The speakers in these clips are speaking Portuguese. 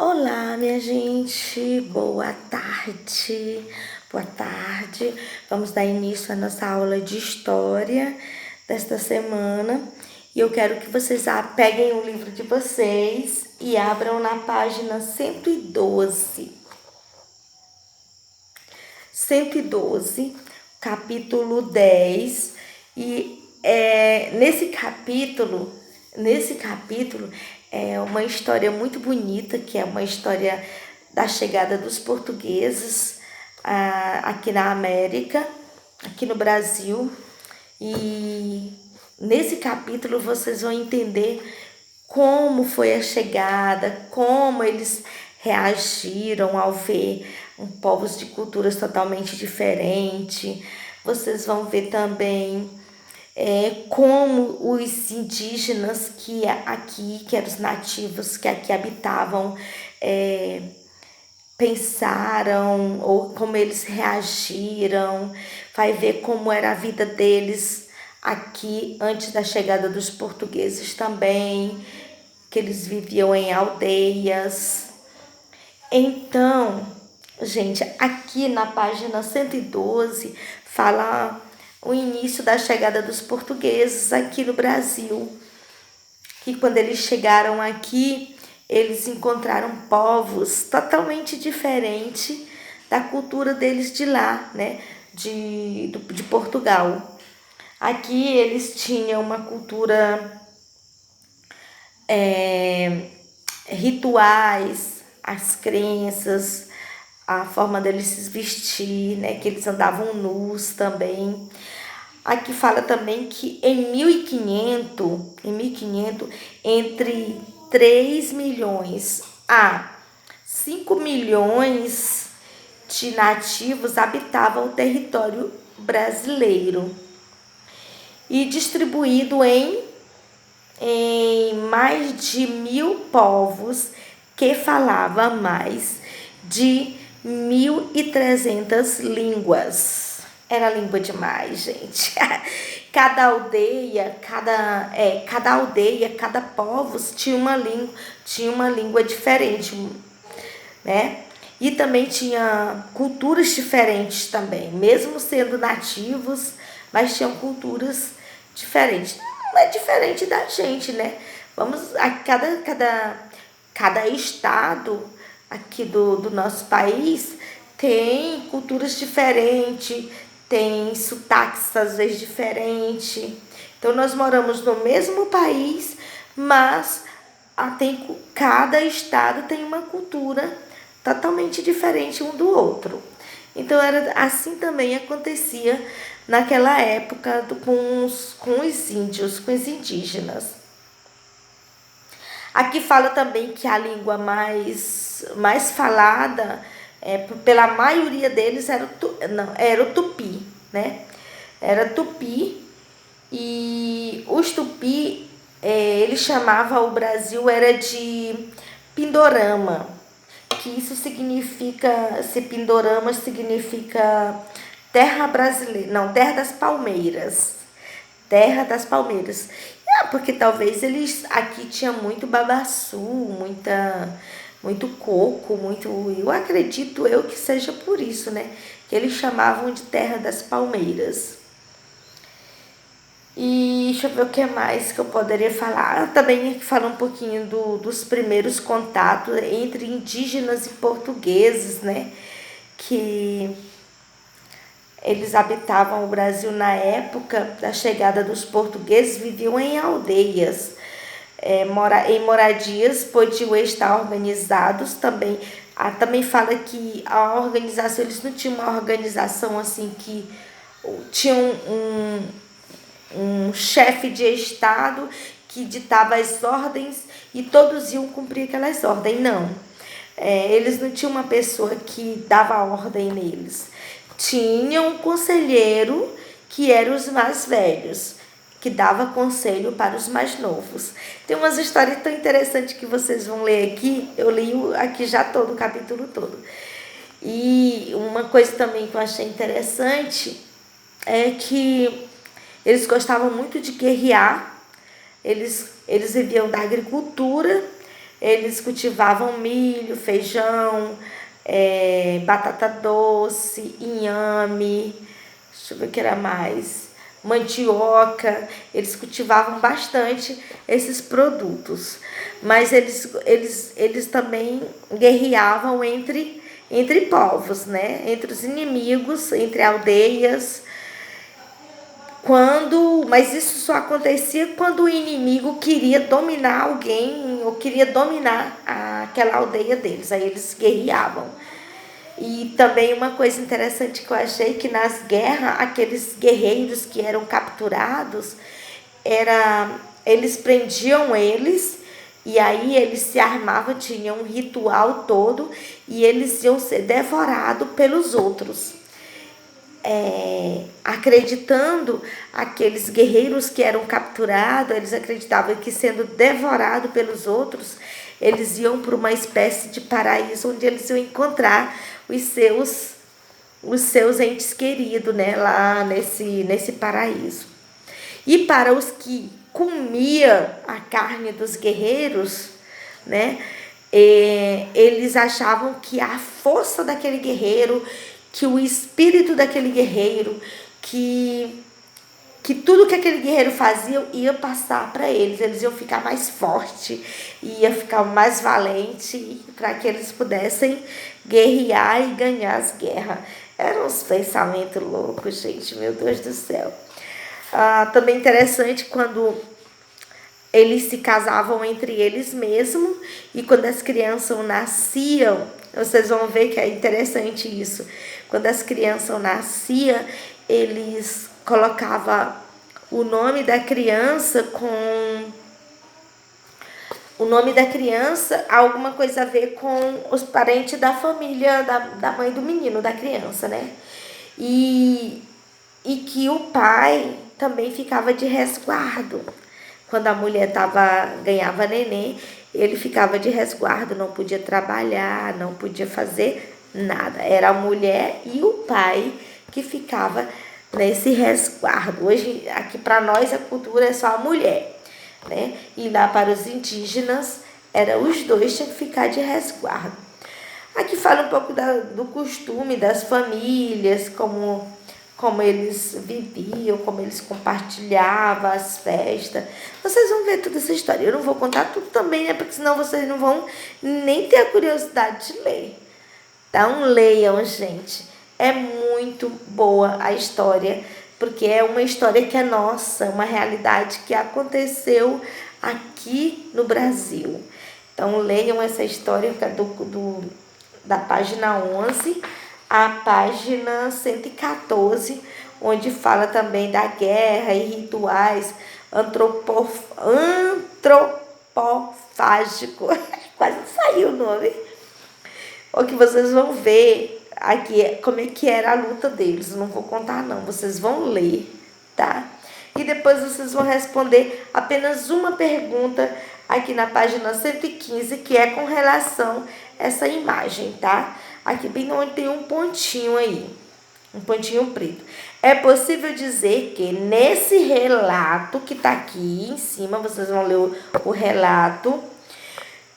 Olá, minha gente, boa tarde. Boa tarde. Vamos dar início à nossa aula de história desta semana. E eu quero que vocês peguem o livro de vocês e abram na página 112. 112, capítulo 10. E nesse capítulo é uma história muito bonita, que é uma história da chegada dos portugueses aqui na América, aqui no Brasil. E nesse capítulo vocês vão entender como foi a chegada, como eles reagiram ao ver povos de culturas totalmente diferentes. Vocês vão ver também como os indígenas que eram os nativos que aqui habitavam, pensaram, ou como eles reagiram. Vai ver como era a vida deles aqui antes da chegada dos portugueses também, que eles viviam em aldeias. Então, gente, aqui na página 112 fala o início da chegada dos portugueses aqui no Brasil. Que quando eles chegaram aqui, eles encontraram povos totalmente diferentes da cultura deles de lá, né? De Portugal. Aqui eles tinham uma cultura, rituais, as crenças, a forma deles se vestir, né? Que eles andavam nus também. Aqui fala também que em 1500, entre 3 milhões a 5 milhões de nativos habitavam o território brasileiro e distribuído em mais de 1000 povos que falavam mais de 1.300 línguas. Era língua demais, gente. Cada aldeia, cada povo tinha uma língua diferente, né? E também tinha culturas diferentes também, mesmo sendo nativos, mas tinham culturas diferentes. Não é diferente da gente, né? Cada estado aqui do nosso país tem culturas diferentes, tem sotaques às vezes diferentes. Então nós moramos no mesmo país, mas cada estado tem uma cultura totalmente diferente um do outro. Então era assim também acontecia naquela época com os índios, com os indígenas. Aqui fala também que a língua mais falada pela maioria deles era o tupi, né? Era tupi, e os tupi, eles chamavam o Brasil era de Pindorama, que isso significa, se Pindorama significa terra brasileira, não, terra das palmeiras. Terra das palmeiras. Porque talvez eles aqui tinha muito babaçu, muito coco, eu acredito que seja por isso, né? Que eles chamavam de terra das palmeiras. E deixa eu ver o que mais que eu poderia falar. Também fala um pouquinho dos primeiros contatos entre indígenas e portugueses, né? Que eles habitavam o Brasil na época da chegada dos portugueses, viviam em aldeias, em moradias, podiam estar organizados também. Também fala que a organização, eles não tinham uma organização assim que tinham um chefe de estado que ditava as ordens e todos iam cumprir aquelas ordens, não. Eles não tinham uma pessoa que dava ordem neles. Tinha um conselheiro que eram os mais velhos, que dava conselho para os mais novos. Tem umas histórias tão interessantes que vocês vão ler aqui. Eu li aqui já todo o capítulo todo. E uma coisa também que eu achei interessante é que eles gostavam muito de guerrear. Eles viviam da agricultura, Eles cultivavam milho, feijão, batata doce, inhame, deixa eu ver o que era mais, mandioca. Eles cultivavam bastante esses produtos, mas eles também guerreavam entre povos, né? Entre os inimigos, entre aldeias. Mas isso só acontecia quando o inimigo queria dominar alguém ou queria dominar aquela aldeia deles. Aí eles guerreavam. E também uma coisa interessante que eu achei, que nas guerras, aqueles guerreiros que eram capturados, eles prendiam eles, e aí eles se armavam, tinham um ritual todo, e eles iam ser devorados pelos outros. Acreditando, aqueles guerreiros que eram capturados, eles acreditavam que, sendo devorados pelos outros, eles iam para uma espécie de paraíso onde eles iam encontrar os seus entes queridos, né, lá nesse paraíso. E para os que comiam a carne dos guerreiros, né, eles achavam que a força daquele guerreiro, que o espírito daquele guerreiro, que tudo que aquele guerreiro fazia ia passar para eles iam ficar mais fortes, ia ficar mais valente, para que eles pudessem guerrear e ganhar as guerras. Eram uns pensamentos loucos, gente, meu Deus do céu. Também interessante quando eles se casavam entre eles mesmos, e quando as crianças nasciam, vocês vão ver que é interessante isso. Quando as crianças nasciam, eles colocavam o nome da criança alguma coisa a ver com os parentes da família da mãe do menino, da criança, né? E que o pai também ficava de resguardo. Quando a mulher ganhava neném, ele ficava de resguardo, não podia trabalhar, não podia fazer nada. Era a mulher e o pai que ficava nesse resguardo. Hoje, aqui para nós, a cultura é só a mulher, né? E lá para os indígenas, os dois tinham que ficar de resguardo. Aqui fala um pouco do costume das famílias, como eles viviam, como eles compartilhavam as festas. Vocês vão ver toda essa história. Eu não vou contar tudo também, né? Porque senão vocês não vão nem ter a curiosidade de ler. Então, leiam, gente. É muito boa a história, porque é uma história que é nossa, uma realidade que aconteceu aqui no Brasil. Então, leiam essa história da página 11 à página 114, onde fala também da guerra e rituais antropofágico. Quase saiu o nome. O que vocês vão ver aqui como é que era a luta deles. Não vou contar não, vocês vão ler, tá? E depois vocês vão responder apenas uma pergunta aqui na página 115, que é com relação a essa imagem, tá? Aqui bem onde tem um pontinho aí, um pontinho preto. É possível dizer que nesse relato que tá aqui em cima, vocês vão ler o relato,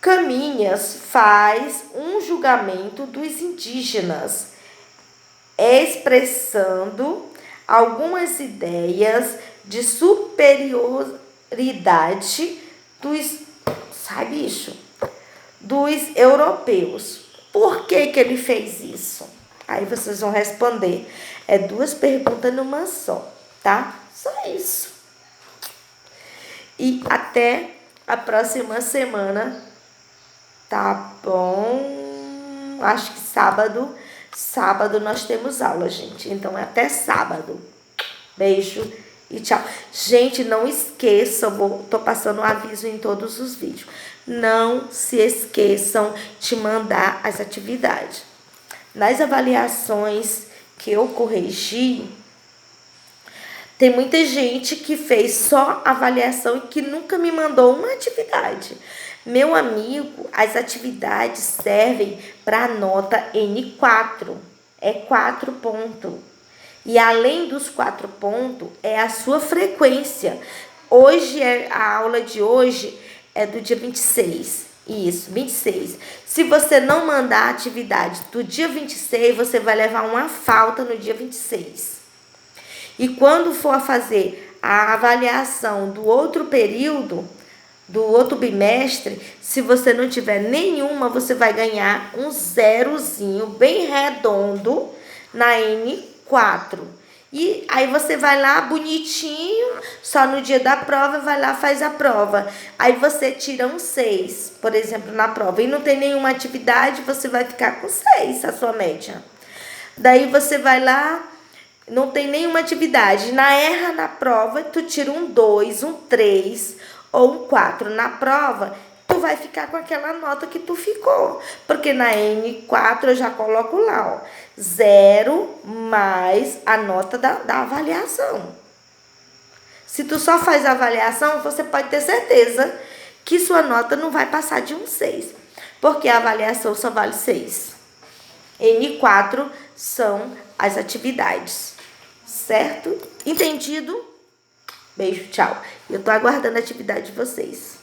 Caminhas faz um julgamento dos indígenas, expressando algumas ideias de superioridade dos europeus. Por que ele fez isso? Aí vocês vão responder. É 2 perguntas numa só, tá? Só isso. E até a próxima semana. Tá bom? Acho que sábado nós temos aula, gente. Então, até sábado. Beijo e tchau. Gente, não esqueçam, tô passando um aviso em todos os vídeos. Não se esqueçam de mandar as atividades. Nas avaliações que eu corrigi, tem muita gente que fez só avaliação e que nunca me mandou uma atividade. Meu amigo, as atividades servem para a nota N4. É 4 pontos. E além dos 4 pontos, é a sua frequência. A aula de hoje é do dia 26. Isso, 26. Se você não mandar a atividade do dia 26, você vai levar uma falta no dia 26. E quando for fazer a avaliação do outro período, do outro bimestre, se você não tiver nenhuma, você vai ganhar um zerozinho bem redondo na N4. E aí você vai lá bonitinho, só no dia da prova, vai lá, faz a prova. Aí você tira um 6, por exemplo, na prova, e não tem nenhuma atividade, você vai ficar com 6 a sua média. Daí você vai lá, não tem nenhuma atividade, erra na prova, tu tira um 2, um 3 ou um 4 na prova, tu vai ficar com aquela nota que tu ficou. Porque na N4 eu já coloco lá, ó, 0 mais a nota da avaliação. Se tu só faz a avaliação, você pode ter certeza que sua nota não vai passar de um 6. Porque a avaliação só vale 6. N4 são as atividades. Certo? Entendido? Beijo, tchau. Eu tô aguardando a atividade de vocês.